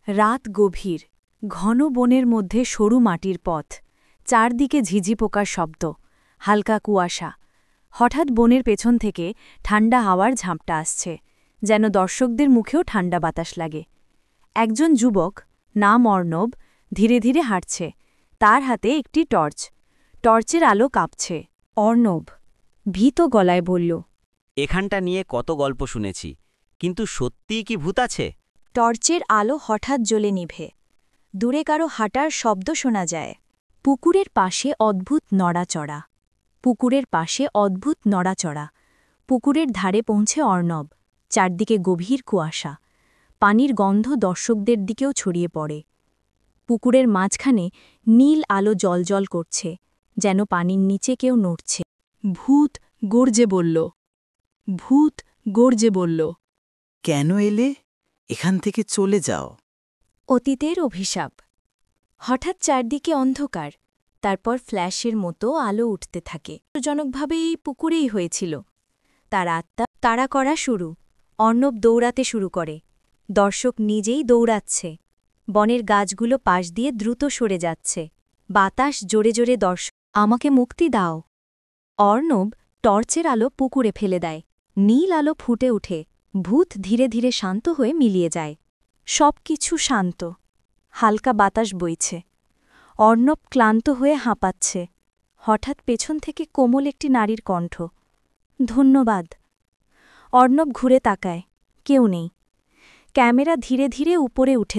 রাত গভীর, ঘন বনের মধ্যে সরু মাটির পথ, চারদিকে ঝিঝি পোকার শব্দ, হালকা কুয়াশা। হঠাৎ বনের পেছন থেকে ঠান্ডা হাওয়ার ঝাপটা আসছে, যেন দর্শকদের মুখেও ঠান্ডা বাতাস লাগে। একজন যুবক, নাম অর্ণব, ধীরে ধীরে হাঁটছে, তার হাতে একটি টর্চ। টর্চের আলো কাঁপছে। অর্ণব ভীত গলায় বলল, এখানটা নিয়ে কত গল্প শুনেছি, কিন্তু সত্যিই কি ভূত আছে? টর্চের আলো হঠাৎ জ্বলে নিভে। দূরে কারো হাঁটার শব্দ শোনা যায়। পুকুরের পাশে অদ্ভুত নড়াচড়া। পুকুরের ধারে পৌঁছে অর্ণব। চারদিকে গভীর কুয়াশা। পানির গন্ধ দর্শকদের দিকেও ছড়িয়ে পড়ে। পুকুরের মাঝখানে নীল আলো জ্বলজ্বল করছে, যেন পানির নিচে কেউ নড়ছে। ভূত গর্জে বলল। কেন এলে? এখান থেকে চলে যাও। অতীতের অভিশাপ। হঠাৎ চারদিকে অন্ধকার, তারপর ফ্ল্যাশের মতো আলো উঠতে থাকে। জনকভাবে এই পুকুরেই হয়েছিল। তার আত্মা তাড়া করা শুরু। অর্ণব দৌড়াতে শুরু করে। দর্শক নিজেই দৌড়াচ্ছে। বনের গাছগুলো পাশ দিয়ে দ্রুত সরে যাচ্ছে। বাতাস জোরে জোরে আমাকে মুক্তি দাও। অর্ণব টর্চের আলো পুকুরে ফেলে দেয়। নীল আলো ফুটে উঠে। ভূত ধীরে ধীরে শান্ত হয়ে মিলিয়ে যায়। সবকিছু শান্ত। হালকা বাতাস বইছে। অর্ণব ক্লান্ত হয়ে হাঁপাচ্ছে। হঠাৎ পেছন থেকে কোমল একটি নারীর কণ্ঠ। ধন্যবাদ। অর্ণব ঘুরে তাকায়। কেউ নেই। ক্যামেরা ধীরে ধীরে উপরে উঠে